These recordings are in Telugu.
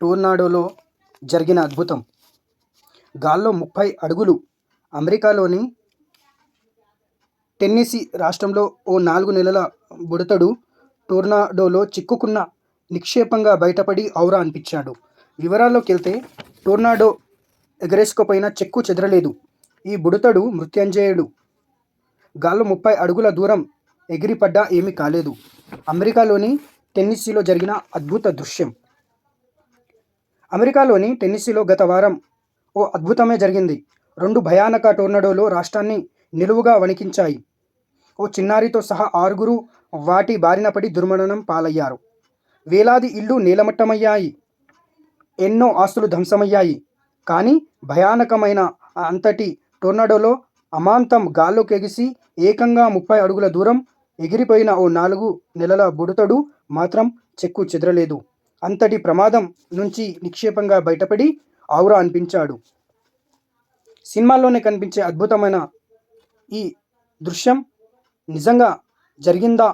టోర్నాడోలో జరిగిన అద్భుతం. గాల్లో 30 అడుగులు. అమెరికాలోని టెన్నెసీ రాష్ట్రంలో ఓ 4 నెలల బుడతడు టోర్నాడోలో చిక్కుకున్న నిక్షేపంగా బయటపడి ఔరా అనిపించాడు. వివరాల్లోకెళ్తే, టోర్నాడో ఎగరేసుకుపోయినా చెక్కు చెదరలేదు. ఈ బుడతడు మృత్యుంజయుడు. గాల్లో 30 అడుగుల దూరం ఎగిరిపడ్డా ఏమీ కాలేదు. అమెరికాలోని టెన్నెసీలో జరిగిన అద్భుత దృశ్యం. అమెరికాలోని టెన్నెసీలో గత వారం ఓ అద్భుతమే జరిగింది. 2 భయానక టోర్నాడోలు రాష్ట్రాన్ని నిలువుగా వణికించాయి. ఓ చిన్నారితో సహా 6గురు వాటి బారిన పడి దుర్మరణం పాలయ్యారు. వేలాది ఇళ్లు నేలమట్టమయ్యాయి. ఎన్నో ఆస్తులు ధ్వంసమయ్యాయి. కానీ భయానకమైన అంతటి టోర్నాడోలో అమాంతం గాల్లోకి ఎగిసి ఏకంగా 30 అడుగుల దూరం ఎగిరిపోయిన ఓ 4 నెలల బుడతడు మాత్రం చెక్కు చెదరలేదు. అంతటి ప్రమాదం నుంచి నిక్షేపంగా బయటపడి ఔరా అనిపించాడు. సినిమాల్లోనే కనిపించే అద్భుతమైన ఈ దృశ్యం నిజంగా జరిగిందా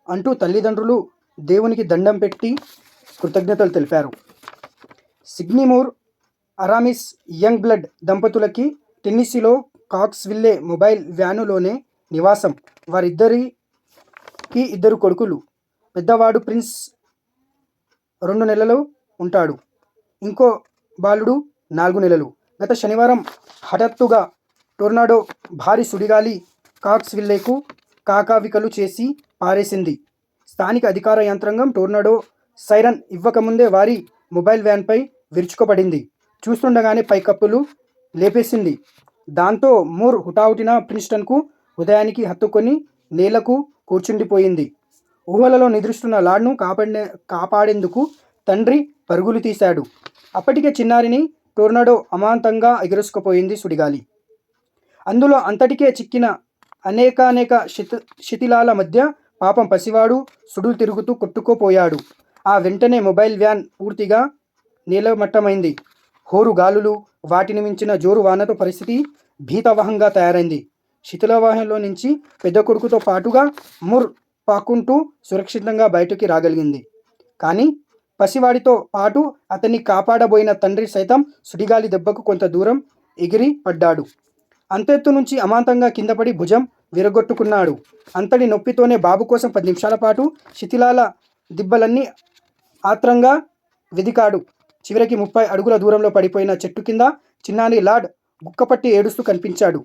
అంటూ తల్లిదండ్రులు దేవునికి దండం పెట్టి కృతజ్ఞతలు తెలిపారు. సిడ్నీ మూర్, అరామిస్ యంగ్ బ్లడ్ దంపతులకి టెన్నెసీలో కాక్స్విల్లే మొబైల్ వ్యానులోనే నివాసం. వారిద్దరికీ 2 కొడుకులు. పెద్దవాడు ప్రిన్స్ 2 నెలలు ఉంటాడు. ఇంకో బాలుడు 4 నెలలు. గత శనివారం హఠాత్తుగా టోర్నాడో భారీ సుడిగాలి కాక్స్విల్లేకు కాకావికలు చేసి పారేసింది. స్థానిక అధికార యంత్రాంగం టోర్నాడో సైరన్ ఇవ్వకముందే వారి మొబైల్ వ్యాన్పై విరుచుకుపడింది. చూస్తుండగానే పైకప్పులు లేపేసింది. దాంతో మూర్ హుటాహుటిన ప్రిన్స్టన్కు ఉదయానికి హత్తుకొని నేలకు కూర్చుండిపోయింది. ఊహలలో నిద్రిస్తున్న లార్డ్ను కాపాడేందుకు తండ్రి పరుగులు తీశాడు. అప్పటికే చిన్నారిని టోర్నాడో అమాంతంగా ఎగరేసుకుపోయింది సుడిగాలి. అందులో అంతటికే చిక్కిన అనేకానేక శిథిలాల మధ్య పాపం పసివాడు సుడులు తిరుగుతూ కొట్టుకుపోయాడు. ఆ వెంటనే మొబైల్ వ్యాన్ పూర్తిగా నేలమట్టమైంది. హోరు గాలులు, వాటిని మించిన జోరు వానతో పరిస్థితి భీతావహంగా తయారైంది. శిథిలవాహనంలో నుంచి పెద్ద కొడుకుతో పాటుగా మూర్ పాక్కుంటూ సురక్షితంగా బయటకు రాగలిగింది. కానీ పసివాడితో పాటు అతన్ని కాపాడబోయిన తండ్రి సైతం సుడిగాలి దెబ్బకు కొంత దూరం ఎగిరి పడ్డాడు. అంతెత్తు నుంచి అమాంతంగా కిందపడి భుజం విరగొట్టుకున్నాడు. అంతటి నొప్పితోనే బాబు కోసం 10 నిమిషాల పాటు శిథిలాల దిబ్బలన్నీ ఆత్రంగా వెదికాడు. చివరికి 30 అడుగుల దూరంలో పడిపోయిన చెట్టు కింద చిన్నారి లార్డ్ గుక్కపట్టి ఏడుస్తూ కనిపించాడు.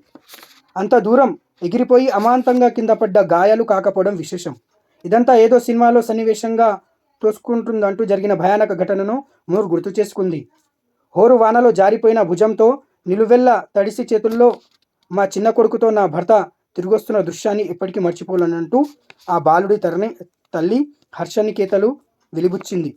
అంత దూరం ఎగిరిపోయి అమాంతంగా కింద పడ్డ గాయాలు కాకపోవడం విశేషం. ఇదంతా ఏదో సినిమాలో సన్నివేశంగా తోసుకుంటుందంటూ జరిగిన భయానక ఘటనను మూర్ గుర్తు చేసుకుంది. హోరు వానలో జారిపోయిన భుజంతో నిలువెల్లా తడిసి చేతుల్లో మా చిన్న కొడుకుతో నా భర్త తిరిగొస్తున్న దృశ్యాన్ని ఎప్పటికీ మర్చిపోలేనంటూ ఆ బాలుడి తల్లి హర్షనికేతలు వెలిబుచ్చింది.